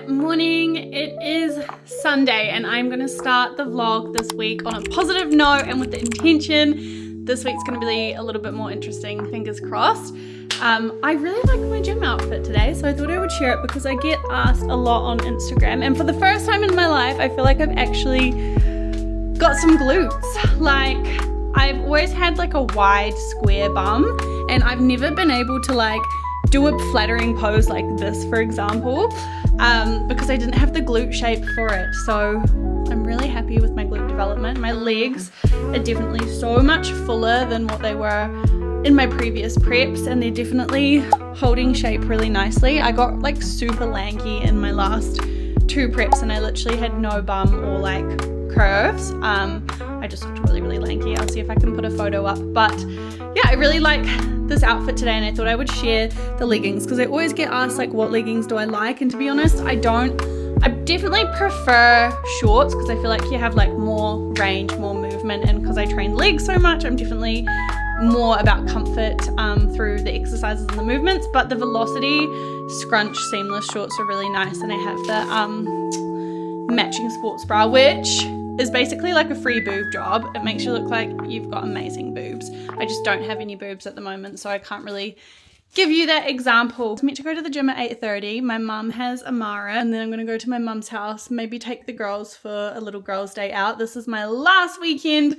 Good morning. It is Sunday and I'm going to start the vlog this week on a positive note and with the intention this week's going to be a little bit more interesting, fingers crossed. I really like my gym outfit today, so I thought I would share it because I get asked a lot on Instagram, and for the first time in my life I feel like I've actually got some glutes. Like, I've always had like a wide square bum and I've never been able to like do a flattering pose like this, for example, because I didn't have the glute shape for it. So I'm really happy with my glute development. My legs are definitely so much fuller than what they were in my previous preps, and they're definitely holding shape really nicely. I got like super lanky in my last two preps and I literally had no bum or like curves. I just looked really lanky. I'll see if I can put a photo up, but yeah, I really like this outfit today and I thought I would share the leggings because I always get asked like what leggings do I like, and to be honest I definitely prefer shorts because I feel like you have like more range, more movement, and because I train legs so much I'm definitely more about comfort through the exercises and the movements. But the Velocity scrunch seamless shorts are really nice, and I have the matching sports bra, which is basically like a free boob job. It makes you look like you've got amazing boobs. I just don't have any boobs at the moment, so I can't really give you that example. I'm meant to go to the gym at 8:30. My mum has Amara, and then I'm gonna go to my mum's house, maybe take the girls for a little girls' day out. This is my last weekend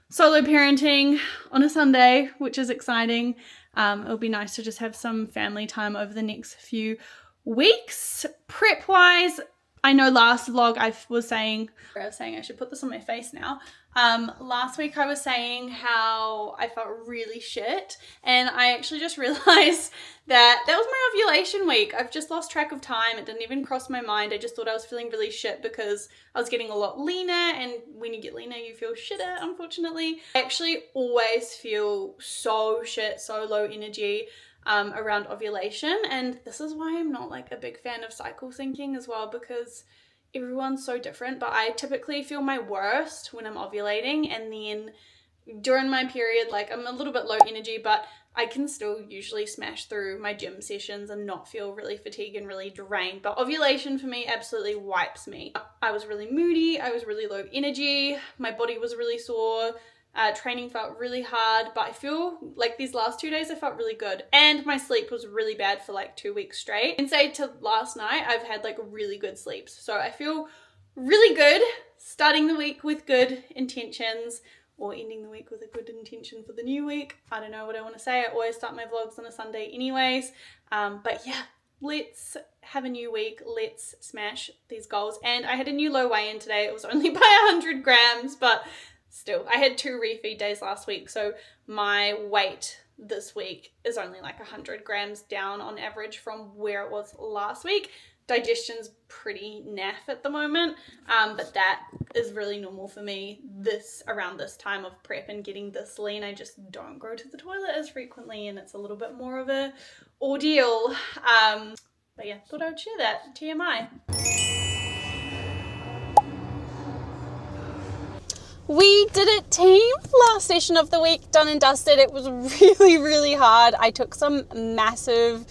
solo parenting on a Sunday, which is exciting. It'll be nice to just have some family time over the next few weeks. Prep-wise, I know last vlog I was saying I should put this on my face now. Last week I was saying how I felt really shit, and I actually just realized that was my ovulation week. I've just lost track of time. It didn't even cross my mind. I just thought I was feeling really shit because I was getting a lot leaner, and when you get leaner you feel shitter, unfortunately. I actually always feel so shit, so low energy around ovulation, and this is why I'm not like a big fan of cycle syncing as well, because everyone's so different. But I typically feel my worst when I'm ovulating, and then during my period like I'm a little bit low energy, but I can still usually smash through my gym sessions and not feel really fatigued and really drained. But ovulation for me absolutely wipes me. I was really moody, I was really low energy, my body was really sore. Training felt really hard, but I feel like these last 2 days I felt really good, and my sleep was really bad for like 2 weeks straight. Wednesday to last night I've had like really good sleeps, so I feel really good starting the week with good intentions, or ending the week with a good intention for the new week. I don't know what I want to say. I always start my vlogs on a Sunday anyways, but yeah, let's have a new week. Let's smash these goals. And I had a new low weigh-in today. It was only by 100 grams, but still, I had 2 refeed days last week, so my weight this week is only like 100 grams down on average from where it was last week. Digestion's pretty naff at the moment, but that is really normal for me around this time of prep and getting this lean. I just don't go to the toilet as frequently, and it's a little bit more of a ordeal. But yeah, thought I would share that. TMI. We did it, team. Last session of the week, done and dusted. It was really hard. I took some massive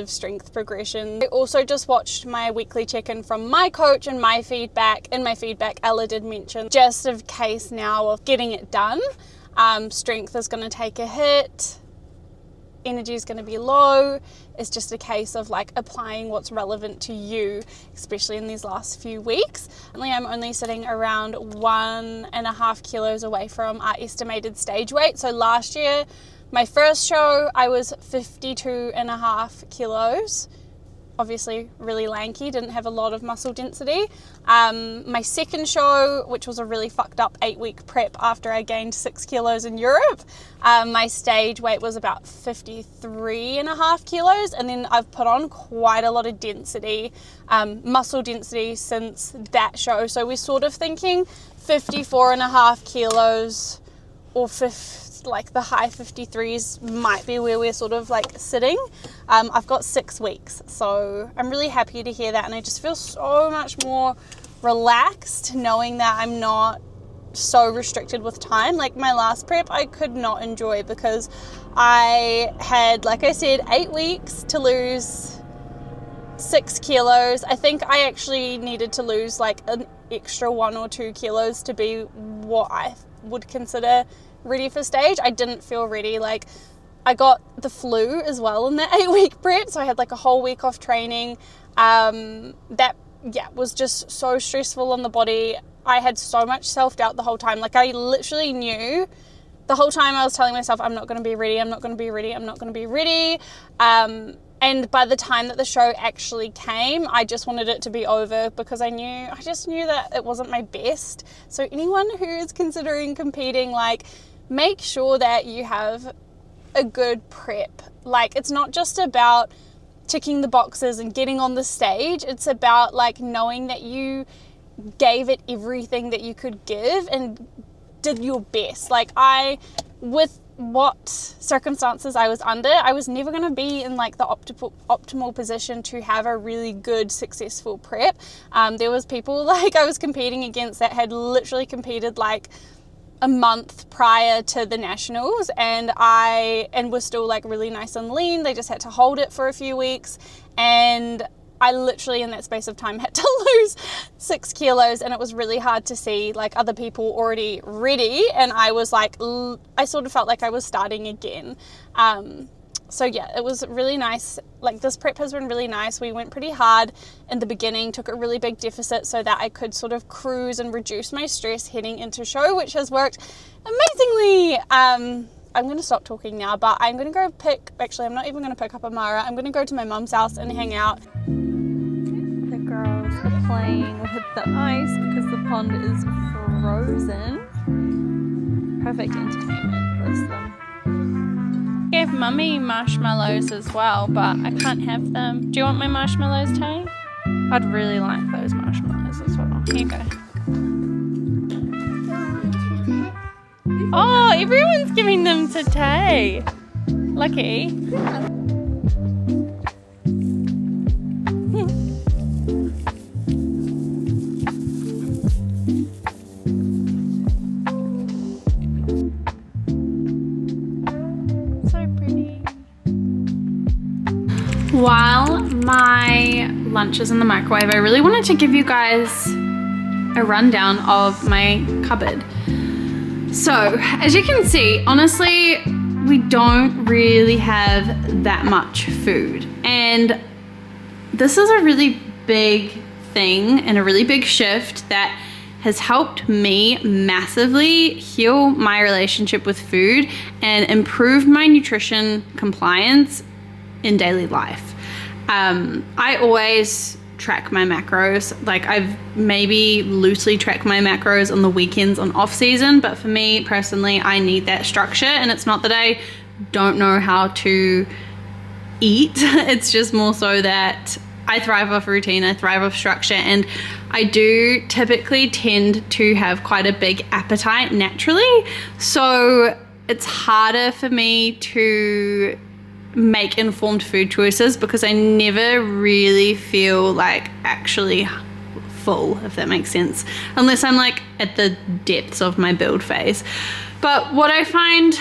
strength progression. I also just watched my weekly check-in from my coach, and my feedback. In my feedback, Ella did mention just a case now of getting it done. Strength is going to take a hit. Energy is going to be low. It's just a case of like applying what's relevant to you, especially in these last few weeks. I'm only sitting around 1.5 kilos away from our estimated stage weight. So last year, my first show, I was 52.5 kilos. Obviously really lanky, didn't have a lot of muscle density. My second show, which was a really fucked up 8-week prep after I gained 6 kilos in Europe, my stage weight was about 53.5 kilos, and then I've put on quite a lot of density, muscle density since that show. So we're sort of thinking 54.5 kilos or like the high 53s might be where we're sort of like sitting. I've got 6 weeks, so I'm really happy to hear that, and I just feel so much more relaxed knowing that I'm not so restricted with time. Like my last prep I could not enjoy because I had, like I said, 8 weeks to lose 6 kilos. I think I actually needed to lose like an extra 1 or 2 kilos to be what I would consider ready for stage. I didn't feel ready. Like, I got the flu as well in that 8-week prep, so I had like a whole week off training. That was just so stressful on the body. I had so much self-doubt the whole time. Like, I literally knew the whole time I was telling myself, I'm not going to be ready, I'm not going to be ready, I'm not going to be ready. And by the time that the show actually came, I just wanted it to be over, because I just knew that it wasn't my best. So anyone who is considering competing, like, make sure that you have a good prep. Like, it's not just about ticking the boxes and getting on the stage. It's about like knowing that you gave it everything that you could give and did your best. Like, with what circumstances I was under, I was never going to be in like the optimal position to have a really good, successful prep. There was people like I was competing against that had literally competed like a month prior to the nationals, and was still like really nice and lean. They just had to hold it for a few weeks, and I literally in that space of time had to lose 6 kilos, and it was really hard to see like other people already ready, and I was like, I sort of felt like I was starting again. So yeah, it was really nice. Like, this prep has been really nice. We went pretty hard in the beginning, took a really big deficit so that I could sort of cruise and reduce my stress heading into show, which has worked amazingly. I'm going to stop talking now, but I'm going to go actually, I'm not even going to pick up Amara. I'm going to go to my mum's house and hang out. The girls are playing with the ice because the pond is frozen. Perfect entertainment, bless them. I gave Mummy marshmallows as well, but I can't have them. Do you want my marshmallows, Tay? I'd really like those marshmallows as well. Here you go. Oh, everyone's giving them to Tay. Lucky. While my lunch is in the microwave, I really wanted to give you guys a rundown of my cupboard. So, as you can see, honestly, we don't really have that much food. And this is a really big thing and a really big shift that has helped me massively heal my relationship with food and improve my nutrition compliance in daily life. I always track my macros. Like, I've maybe loosely tracked my macros on the weekends on off season, but for me personally, I need that structure. And it's not that I don't know how to eat. It's just more so that I thrive off routine, I thrive off structure, and I do typically tend to have quite a big appetite naturally. So it's harder for me to make informed food choices because I never really feel like actually full, if that makes sense, unless I'm like at the depths of my build phase. But what I find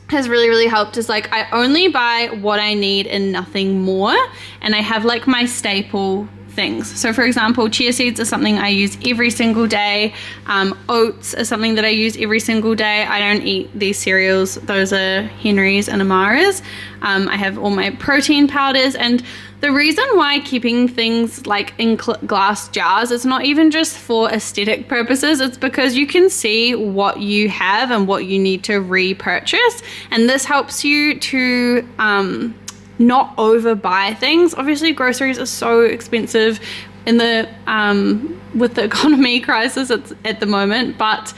has really helped is like I only buy what I need and nothing more, and I have like my staple things. So for example, chia seeds are something I use every single day. Oats are something that I use every single day. I don't eat these cereals. Those are Henry's and Amara's. I have all my protein powders, and the reason why keeping things like in glass jars, it's not even just for aesthetic purposes. It's because you can see what you have and what you need to repurchase, and this helps you to not overbuy things. Obviously groceries are so expensive in the with the economy crisis at the moment, but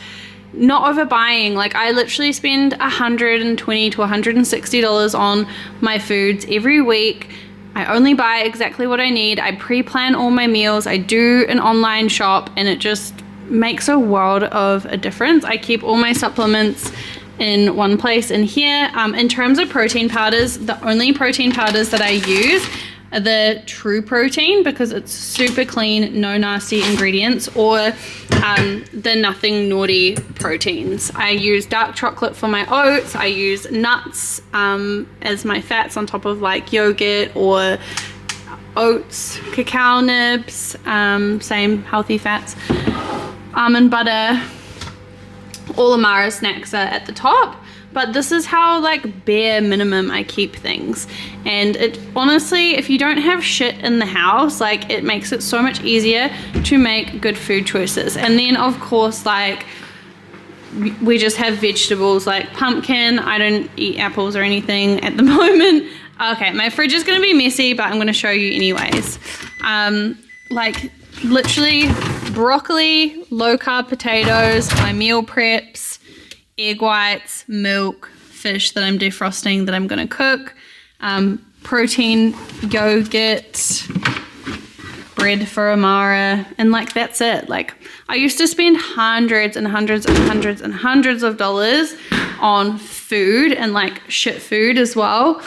not overbuying. Like, I literally spend $120 to $160 on my foods every week. I only buy exactly what I need. I pre-plan all my meals. I do an online shop, and it just makes a world of a difference. I keep all my supplements in one place in here. In terms of protein powders, the only protein powders that I use are the True Protein, because it's super clean, no nasty ingredients, or the Nothing Naughty proteins. I use dark chocolate for my oats. I use nuts as my fats on top of like yogurt or oats, cacao nibs, same healthy fats, almond butter. All Amara snacks are at the top, but this is how like bare minimum I keep things. And it honestly, if you don't have shit in the house, like it makes it so much easier to make good food choices. And then of course, like we just have vegetables like pumpkin. I don't eat apples or anything at the moment. Okay, my fridge is gonna be messy, but I'm gonna show you anyways. Like literally broccoli, low carb potatoes, my meal preps, egg whites, milk, fish that I'm defrosting that I'm gonna cook, protein yogurt, bread for Amara, and like that's it. Like I used to spend hundreds and hundreds and hundreds and hundreds of dollars on food and like shit food as well.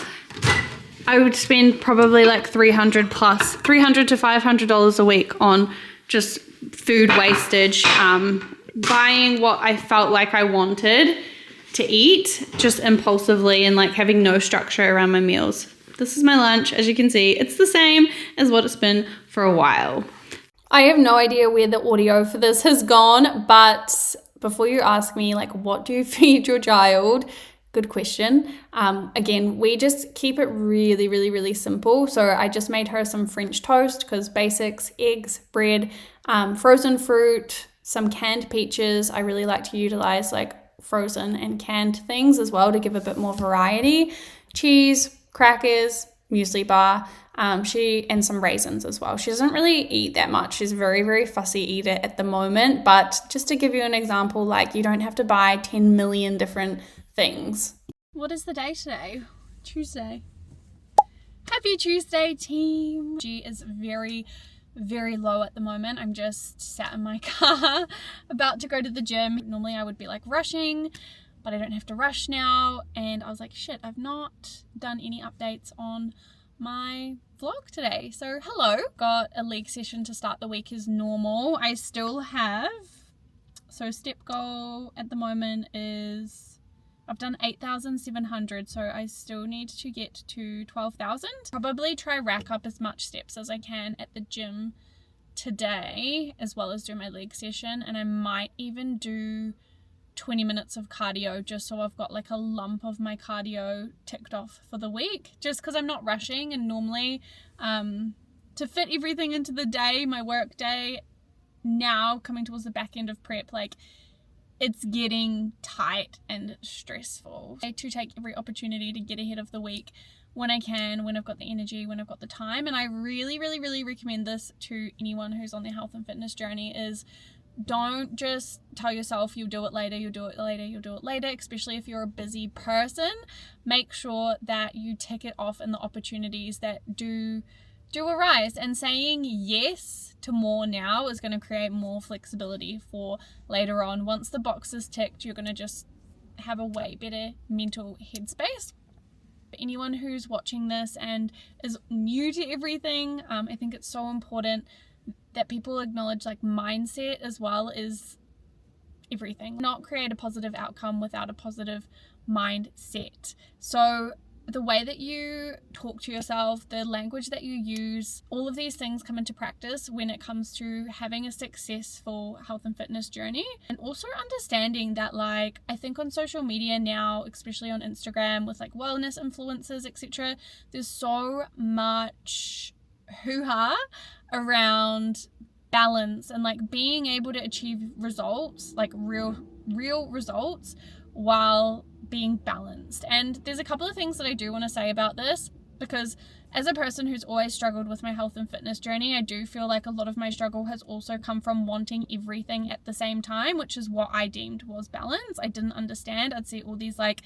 I would spend probably like $300 to $500 a week on just food wastage, buying what I felt like I wanted to eat just impulsively and like having no structure around my meals. This is my lunch. As you can see, it's the same as what it's been for a while. I have no idea where the audio for this has gone, but before you ask me like what do you feed your child, good question. Again, we just keep it really, really, really simple. So I just made her some French toast because basics, eggs, bread, frozen fruit, some canned peaches. I really like to utilize like frozen and canned things as well to give a bit more variety. Cheese, crackers, muesli bar, and some raisins as well. She doesn't really eat that much. She's a very, very fussy eater at the moment. But just to give you an example, like you don't have to buy 10 million different things. What is the day today? Tuesday. Happy Tuesday, team. She is very, very low at the moment. I'm just sat in my car about to go to the gym. Normally I would be like rushing, but I don't have to rush now. And I was like, shit, I've not done any updates on my vlog today. So hello, got a leg session to start the week as normal. I still have, so step goal at the moment is I've done 8,700, so I still need to get to 12,000. Probably try rack up as much steps as I can at the gym today, as well as do my leg session. And I might even do 20 minutes of cardio just so I've got like a lump of my cardio ticked off for the week, just because I'm not rushing. And normally to fit everything into the day, my work day, now coming towards the back end of prep, like it's getting tight and stressful. I to take every opportunity to get ahead of the week when I can, when I've got the energy, when I've got the time. And I really, really, really recommend this to anyone who's on their health and fitness journey is don't just tell yourself you'll do it later, you'll do it later, you'll do it later, especially if you're a busy person. Make sure that you tick it off in the opportunities that do arise, and saying yes to more now is going to create more flexibility for later on. Once the box is ticked, you're going to just have a way better mental headspace. For anyone who's watching this and is new to everything, I think it's so important that people acknowledge like mindset as well as everything. Not create a positive outcome without a positive mindset. So the way that you talk to yourself, the language that you use, all of these things come into practice when it comes to having a successful health and fitness journey. And also understanding that, like, I think on social media now, especially on Instagram with like wellness influencers, etc., there's so much hoo-ha around balance and like being able to achieve results, like real results, while being balanced. And there's a couple of things that I do want to say about this, because as a person who's always struggled with my health and fitness journey, I do feel like a lot of my struggle has also come from wanting everything at the same time, which is what I deemed was balance. I didn't understand. I'd see all these like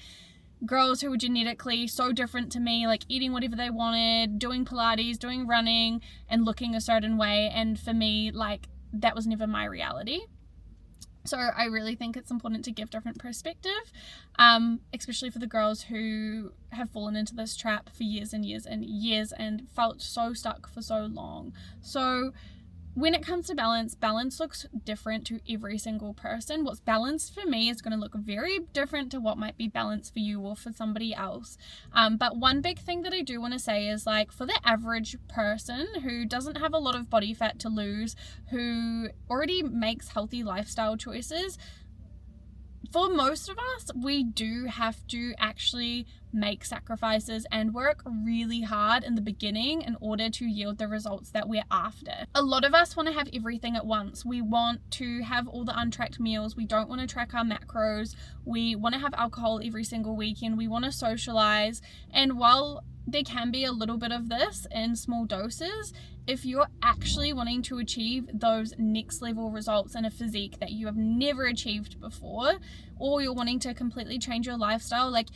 girls who were genetically so different to me, like eating whatever they wanted, doing Pilates, doing running, and looking a certain way. And for me, like, that was never my reality. So I really think it's important to give different perspective, especially for the girls who have fallen into this trap for years and years and years and felt so stuck for so long. So when it comes to balance looks different to every single person. What's balanced for me is going to look very different to what might be balanced for you or for somebody else. But one big thing that I do want to say is, like, for the average person who doesn't have a lot of body fat to lose, who already makes healthy lifestyle choices, for most of us, we do have to actually make sacrifices and work really hard in the beginning in order to yield the results that we're after. A lot of us want to have everything at once. We want to have all the untracked meals. We don't want to track our macros. We want to have alcohol every single weekend. We want to socialize. And while there can be a little bit of this in small doses, if you're actually wanting to achieve those next level results in a physique that you have never achieved before, or you're wanting to completely change your lifestyle, like,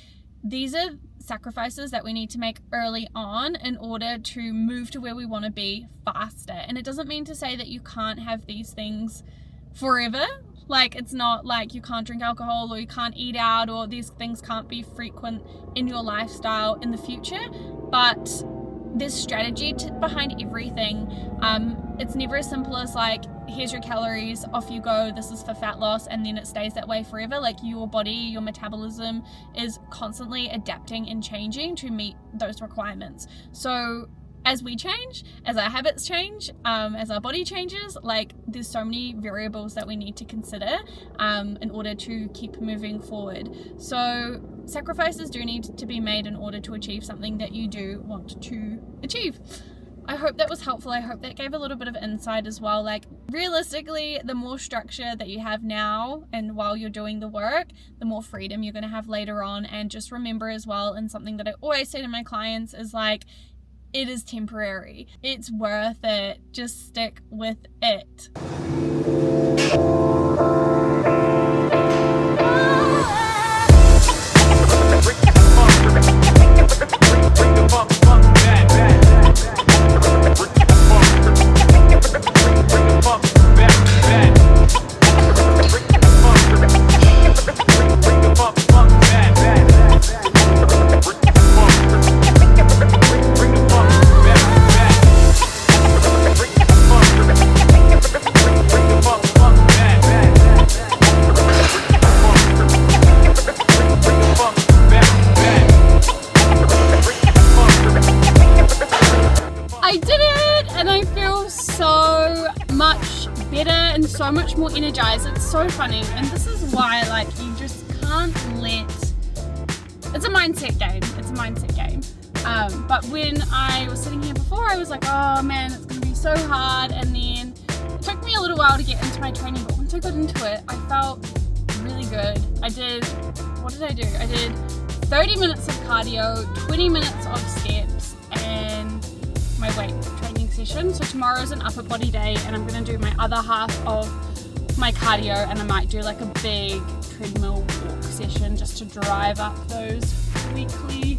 these are sacrifices that we need to make early on in order to move to where we want to be faster. And it doesn't mean to say that you can't have these things forever. Like, it's not like you can't drink alcohol or you can't eat out or these things can't be frequent in your lifestyle in the future, but there's strategy behind everything. It's never as simple as, like, here's your calories, off you go, this is for fat loss, and then it stays that way forever. Like, your body, your metabolism is constantly adapting and changing to meet those requirements. So as we change, as our habits change, as our body changes, like, there's so many variables that we need to consider in order to keep moving forward. So sacrifices do need to be made in order to achieve something that you do want to achieve. I hope that was helpful. I hope that gave a little bit of insight as well. Like, realistically, the more structure that you have now and while you're doing the work, the more freedom you're going to have later on. And just remember as well, and something that I always say to my clients is, like, it is temporary. It's worth it. Just stick with it. So much more energized. It's so funny, and this is why, like, you just can't let, it's a mindset game. But when I was sitting here before, I was like, oh man, it's gonna be so hard, and then it took me a little while to get into my training, but once I got into it, I felt really good. What did I do? I did 30 minutes of cardio, 20 minutes of steps, and my weight training session. So tomorrow's an upper body day, and I'm going to do my other half of my cardio, and I might do like a big treadmill walk session just to drive up those weekly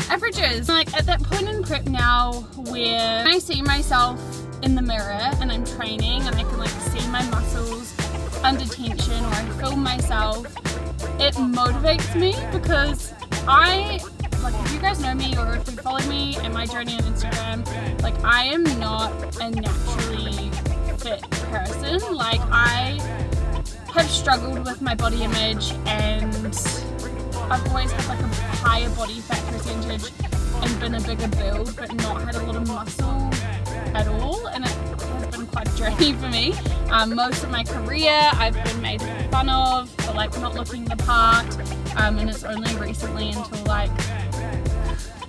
averages. Like, at that point in prep now where I see myself in the mirror and I'm training and I can, like, see my muscles under tension, or I film myself, it motivates me, because like, if you guys know me or if you follow me and my journey on Instagram, like, I am not a naturally fit person. Like, I have struggled with my body image, and I've always had, like, a higher body fat percentage and been a bigger build, but not had a lot of muscle at all, and it has been quite a journey for me. Most of my career I've been made fun of for, like, not looking the part, and it's only recently, until, like,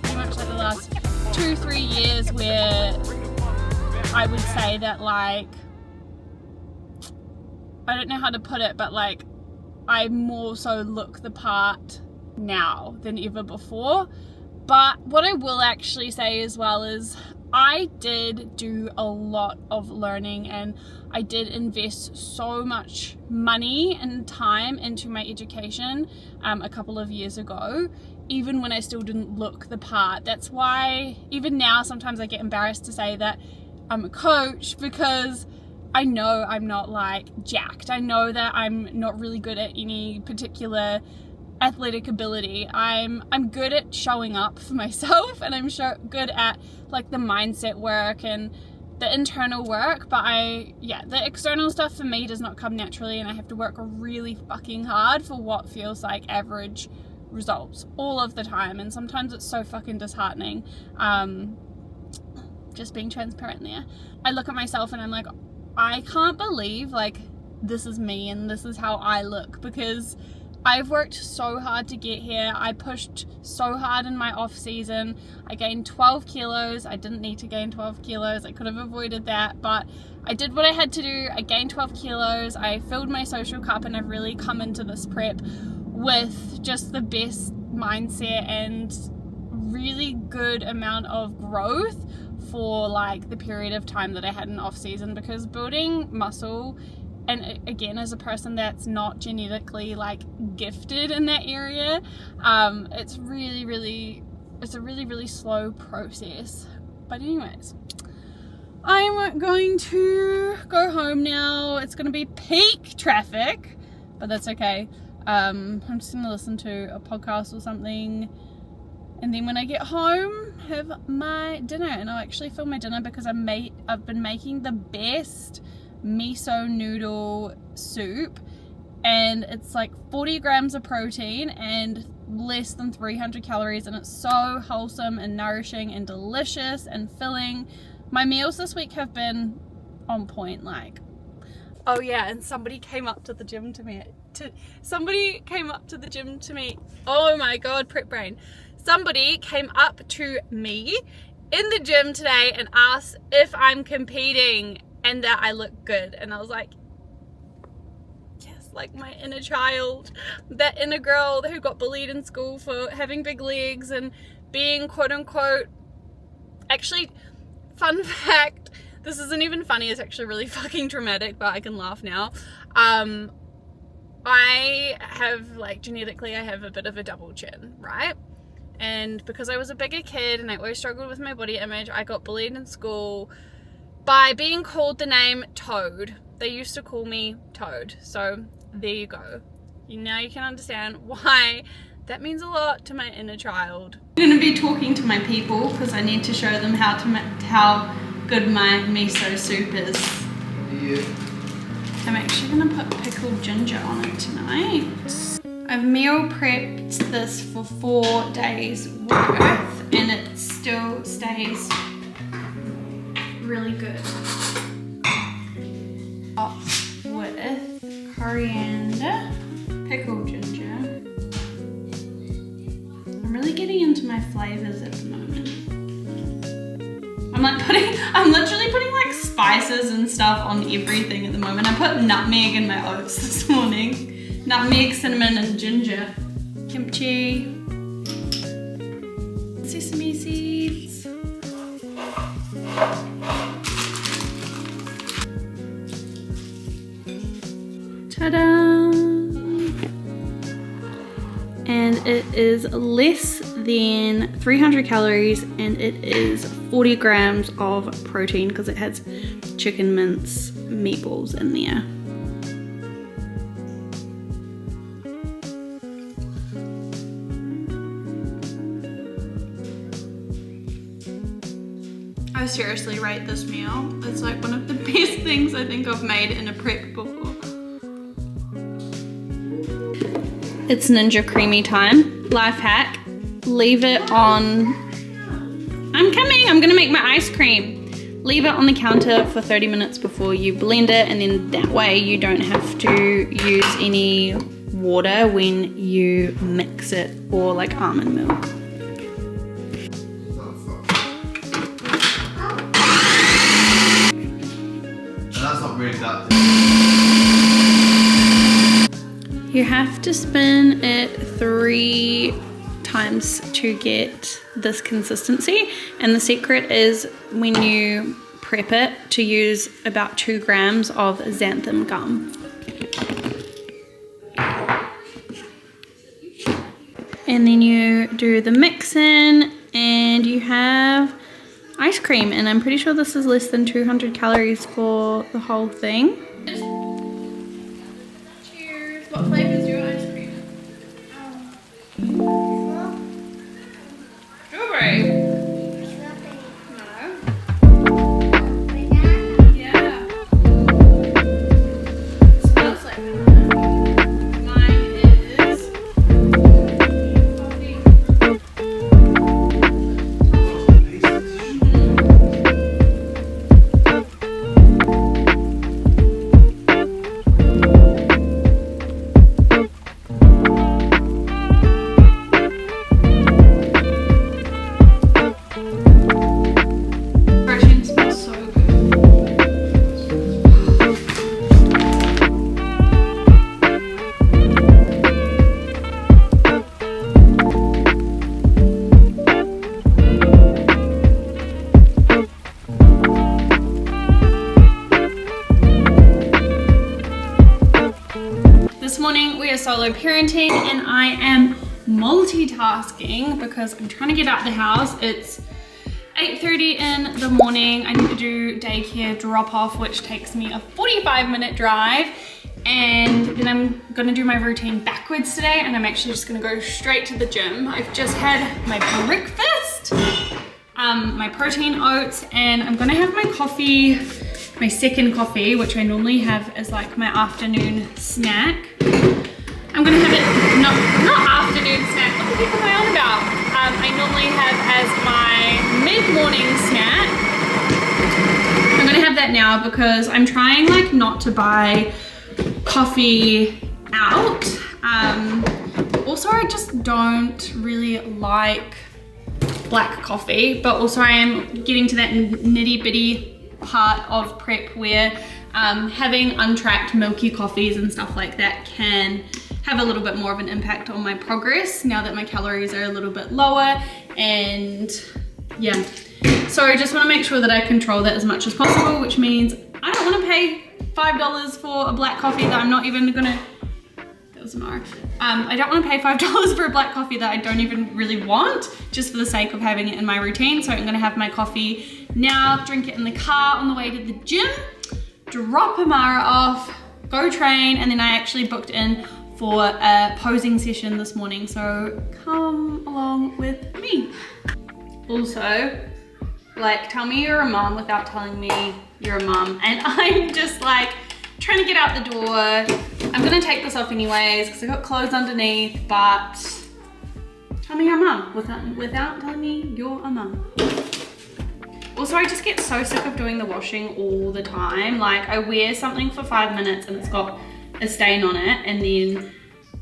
pretty much, like, the last 2-3 years, where I would say that, like, I don't know how to put it, but, like, I more so look the part now than ever before. But what I will actually say as well is I did do a lot of learning, and I did invest so much money and time into my education a couple of years ago, even when I still didn't look the part. That's why even now sometimes I get embarrassed to say that I'm a coach, because I know I'm not, like, jacked. I know that I'm not really good at any particular athletic ability. I'm good at showing up for myself, and I'm good at, like, the mindset work and the internal work, but the external stuff for me does not come naturally, and I have to work really fucking hard for what feels like average results all of the time, and sometimes it's so fucking disheartening. Just being transparent there. I look at myself and I'm like, I can't believe like this is me and this is how I look, because I've worked so hard to get here. I pushed so hard in my off season. I gained 12 kilos. I didn't need to gain 12 kilos. I could have avoided that, but I did what I had to do. I gained 12 kilos. I filled my social cup, and I've really come into this prep with just the best mindset and really good amount of growth for like the period of time that I had in off season, because building muscle, and again, as a person that's not genetically like gifted in that area, it's a really slow process. But anyways, I'm going to go home now. It's going to be peak traffic, but that's okay. I'm just going to listen to a podcast or something, and then when I get home, have my dinner. And I'll actually film my dinner because I've been making the best miso noodle soup, and it's like 40 grams of protein and less than 300 calories, and it's so wholesome and nourishing and delicious and filling. My meals this week have been on point. Like, oh yeah, and somebody came up to the gym to me. Oh my god, prep brain. Somebody came up to me in the gym today and asked if I'm competing and that I look good, and I was like, yes, like my inner child, that inner girl who got bullied in school for having big legs and being quote unquote, actually, fun fact, this isn't even funny, it's actually really fucking traumatic, but I can laugh now. I have, like, genetically I have a bit of a double chin, right? And because I was a bigger kid and I always struggled with my body image, I got bullied in school by being called the name Toad. They used to call me Toad. So there you go. Now you can understand why that means a lot to my inner child. I'm going to be talking to my people because I need to show them how good my miso soup is. Yeah. I'm actually going to put pickled ginger on it tonight. I've meal prepped this for 4 days worth, and it still stays really good. Up with coriander, pickled ginger. I'm really getting into my flavors at the moment. I'm literally putting like spices and stuff on everything at the moment. I put nutmeg in my oats this morning. Nutmeg, cinnamon, and ginger. Kimchi. Sesame seeds. Ta-da! And it is less than 300 calories, and it is 40 grams of protein because it has chicken mince meatballs in there. I seriously rate this meal. It's like one of the best things I think I've made in a prep before. It's ninja creamy time. Life hack, leave it on, I'm coming, I'm gonna make my ice cream. Leave it on the counter for 30 minutes before you blend it, and then that way you don't have to use any water when you mix it, or like almond milk. That's not really that. You have to spin it 3 times to get this consistency, and the secret is when you prep it to use about 2 grams of xanthan gum. And then you do the mixing and you have ice cream, and I'm pretty sure this is less than 200 calories for the whole thing. Cheers. What flavor is your ice cream? Strawberry. No. solo parenting and I am multitasking because I'm trying to get out of the house. It's 8:30 in the morning. I need to do daycare drop off, which takes me a 45-minute drive. And then I'm gonna do my routine backwards today, and I'm actually just gonna go straight to the gym. I've just had my breakfast, my protein oats, and I'm gonna have my coffee, my second coffee, which I normally have as like my afternoon snack. I'm gonna have it, not afternoon snack, what the heck am I on about? I normally have as my mid-morning snack. I'm gonna have that now because I'm trying like not to buy coffee out. Also, I just don't really like black coffee, but also I am getting to that nitty bitty part of prep where having untracked milky coffees and stuff like that can have a little bit more of an impact on my progress now that my calories are a little bit lower. And yeah, so I just want to make sure that I control that as much as possible, which means I don't want to pay $5 for a black coffee that I'm not even gonna, that was an R. I don't want to pay $5 for a black coffee that I don't even really want, just for the sake of having it in my routine. So I'm gonna have my coffee now, drink it in the car on the way to the gym, drop Amara off, go train, and then I actually booked in for a posing session this morning, so come along with me. Also, like, tell me you're a mom without telling me you're a mom, and I'm just like trying to get out the door. I'm gonna take this off anyways because I got clothes underneath, but tell me you're a mom without telling me you're a mom. Also, I just get so sick of doing the washing all the time. Like, I wear something for 5 minutes and it's got a stain on it, and then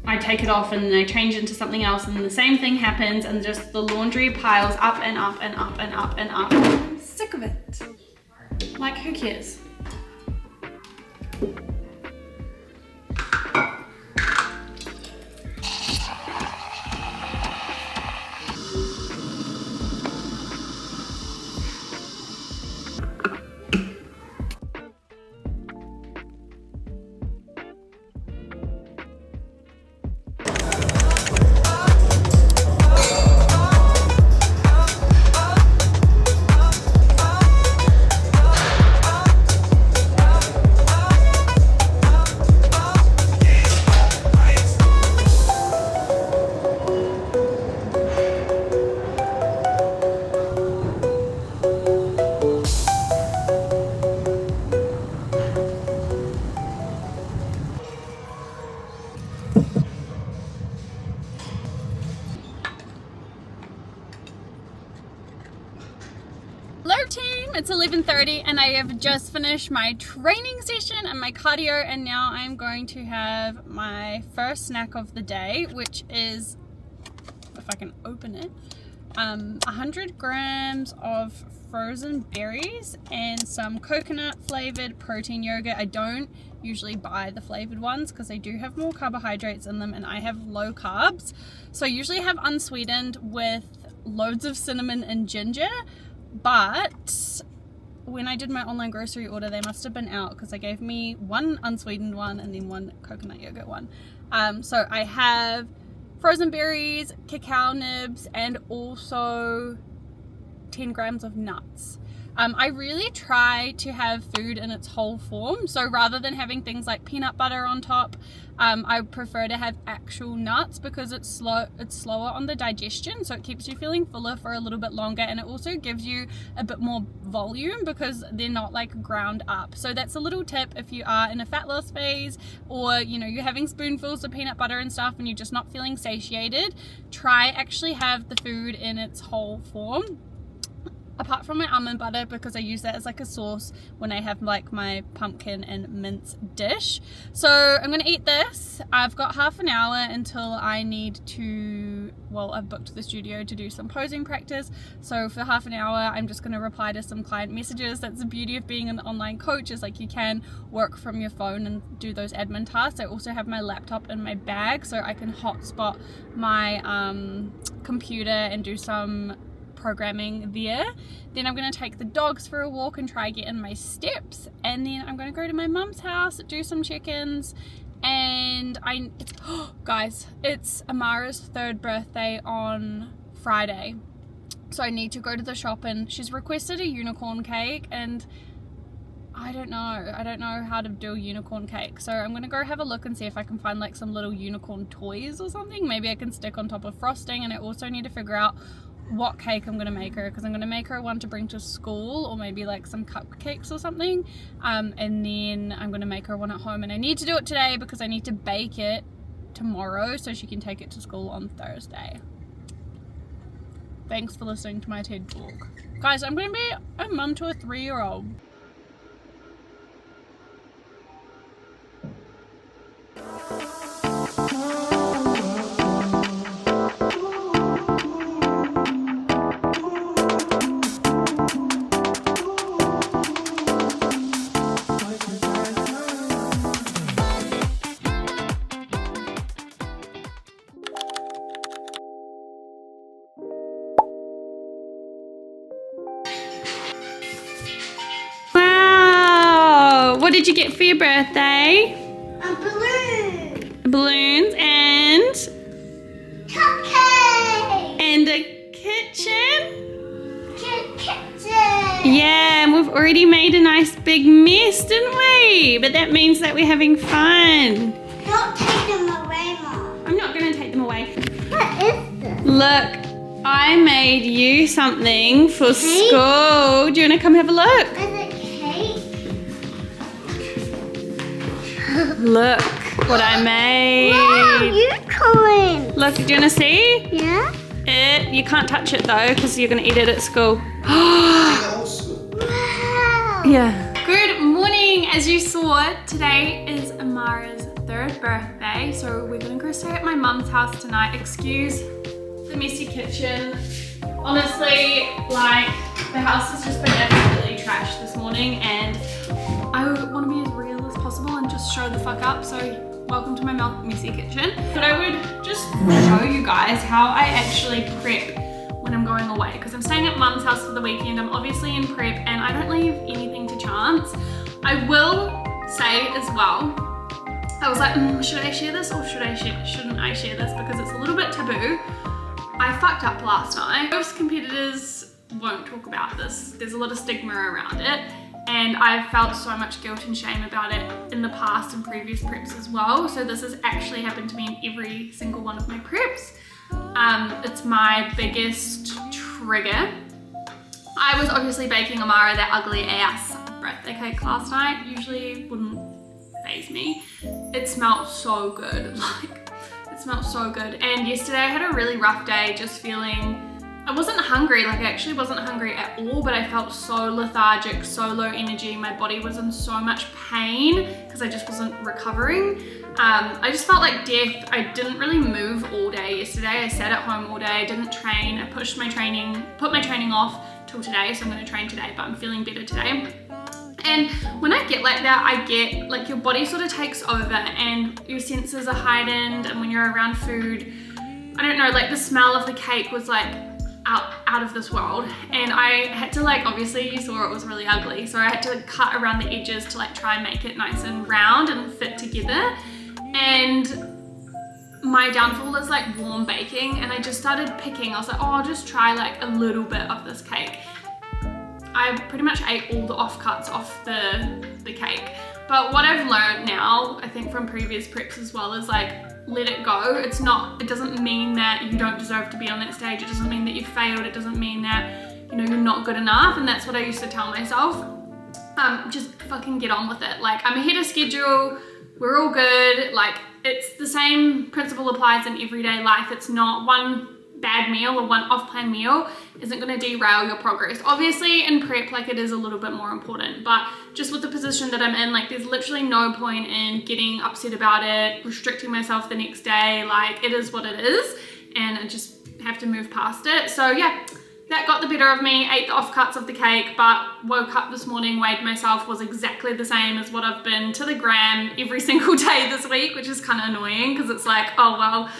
I take it off and then I change into something else and the same thing happens, and just the laundry piles up and up and up and up and up. I'm sick of it. Like, who cares? Hello team, it's 11:30 and I have just finished my training session and my cardio, and now I'm going to have my first snack of the day, which is, if I can open it, 100 grams of frozen berries and some coconut flavored protein yogurt. I don't usually buy the flavored ones because they do have more carbohydrates in them, and I have low carbs, so I usually have unsweetened with loads of cinnamon and ginger. But when I did my online grocery order, they must have been out because they gave me one unsweetened one and then one coconut yogurt one. So I have frozen berries, cacao nibs, and also 10 grams of nuts. I really try to have food in its whole form, so rather than having things like peanut butter on top, I prefer to have actual nuts because it's slower on the digestion, so it keeps you feeling fuller for a little bit longer, and it also gives you a bit more volume because they're not like ground up. So that's a little tip if you are in a fat loss phase, or you know, you're having spoonfuls of peanut butter and stuff and you're just not feeling satiated. Try actually have the food in its whole form, apart from my almond butter, because I use that as like a sauce when I have like my pumpkin and mince dish. So I'm gonna eat this. I've got half an hour until I need to, well, I've booked the studio to do some posing practice, so for half an hour I'm just gonna reply to some client messages. That's the beauty of being an online coach, is like you can work from your phone and do those admin tasks. I also have my laptop in my bag so I can hotspot my computer and do some programming there. Then I'm going to take the dogs for a walk and try get in my steps, and then I'm going to go to my mum's house, do some check-ins, And guys, it's Amara's 3rd birthday on Friday. So I need to go to the shop, and she's requested a unicorn cake, and I don't know how to do a unicorn cake. So I'm gonna go have a look and see if I can find like some little unicorn toys or something. Maybe I can stick on top of frosting. And I also need to figure out what cake I'm gonna make her, because I'm gonna make her one to bring to school, or maybe like some cupcakes or something, and then I'm gonna make her one at home. And I need to do it today because I need to bake it tomorrow so she can take it to school on Thursday. Thanks for listening to my TED talk. Guys, I'm gonna be a mum to a 3-year-old. What did you get for your birthday? A balloon. Balloons and Cupcake. and a kitchen. Kitchen. Yeah, and we've already made a nice big mess, didn't we? But that means that we're having fun. Don't take them away, Mom. I'm not going to take them away. What is this? Look, I made you something for Cake? school. Do you want to come have a look? Is it cake? Look what I made. Wow, unicorn. Look, do you want to see? Yeah? You can't touch it though because you're going to eat it at school. Wow. Yeah. Good morning. As you saw, today is Amara's 3rd birthday, so we're gonna go stay at my mum's house tonight. Excuse the messy kitchen. Honestly, like, the house has just been absolutely trashed this morning, and I want to be as real as possible and just show the fuck up. So welcome to my messy kitchen. But I would just show you guys how I actually prep when I'm going away, because I'm staying at mum's house for the weekend. I'm obviously in prep and I don't leave anything to chance. I will say as well, I was like, should I share this or shouldn't I share this, because it's a little bit taboo. I fucked up last night. Most competitors won't talk about this. There's a lot of stigma around it, and I've felt so much guilt and shame about it in the past and previous preps as well. So this has actually happened to me in every single one of my preps. It's my biggest trigger. I was obviously baking Amara that ugly ass birthday cake last night. Usually wouldn't faze me. It smelled so good, like, it smelled so good. And yesterday I had a really rough day, just feeling, I wasn't hungry, like I actually wasn't hungry at all, but I felt so lethargic, so low energy. My body was in so much pain because I just wasn't recovering. I just felt like death. I didn't really move all day yesterday. I sat at home all day, I didn't train. I put my training off till today, so I'm gonna train today, but I'm feeling better today. And when I get like that, I get like your body sort of takes over and your senses are heightened, and when you're around food, I don't know, like the smell of the cake was like out of this world, and I had to, like, obviously you saw it was really ugly, so I had to cut around the edges to like try and make it nice and round and fit together. And my downfall is like warm baking, and I just started picking. I was like, oh, I'll just try like a little bit of this cake. I pretty much ate all the offcuts off the cake. But what I've learned now, I think from previous preps as well, is like, let it go. It doesn't mean that you don't deserve to be on that stage. It doesn't mean that you failed. It doesn't mean that, you know, you're not good enough. And that's what I used to tell myself. Just fucking get on with it. Like, I'm ahead of schedule. We're all good. Like, it's the same principle applies in everyday life. It's not one bad meal or one off-plan meal isn't going to derail your progress. Obviously in prep, like, it is a little bit more important, but just with the position that I'm in, like, there's literally no point in getting upset about it, restricting myself the next day. Like, it is what it is, and I just have to move past it. So yeah, that got the better of me. Ate the offcuts of the cake, but woke up this morning, weighed myself, was exactly the same as what I've been to the gram every single day this week, which is kind of annoying because it's like, oh well,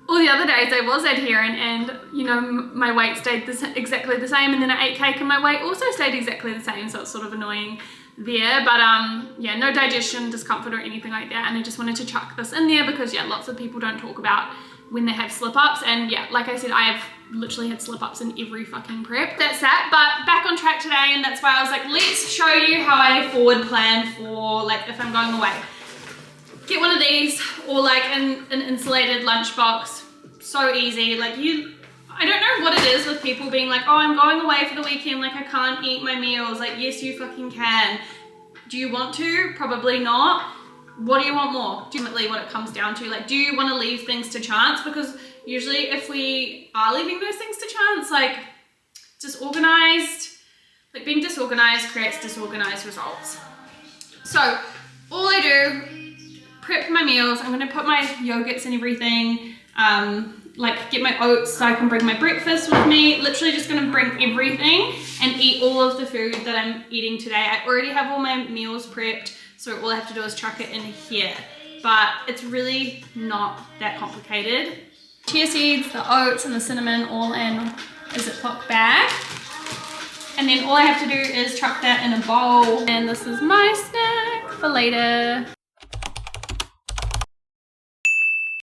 all the other days I was adherent and, you know, my weight stayed exactly the same, and then I ate cake and my weight also stayed exactly the same, so it's sort of annoying there, but yeah, no digestion discomfort or anything like that, and I just wanted to chuck this in there because yeah, lots of people don't talk about when they have slip-ups, and yeah, like I said, I've literally had slip-ups in every fucking prep. That's that, but back on track today, and that's why I was like, let's show you how I forward plan for like if I'm going away. Get one of these, or like an insulated lunchbox. So easy. Like I don't know what it is with people being like, oh, I'm going away for the weekend, like I can't eat my meals. Like, yes, you fucking can. Do you want to? Probably not. What do you want more? Ultimately what it comes down to, like, do you want to leave things to chance? Because usually if we are leaving those things to chance, like being disorganized creates disorganized results. So all I do, prep my meals. I'm gonna put my yogurts and everything, like get my oats so I can bring my breakfast with me. Literally just gonna bring everything and eat all of the food that I'm eating today. I already have all my meals prepped, so all I have to do is chuck it in here. But it's really not that complicated. Chia seeds, the oats, and the cinnamon all in a Ziploc bag. And then all I have to do is chuck that in a bowl. And this is my snack for later.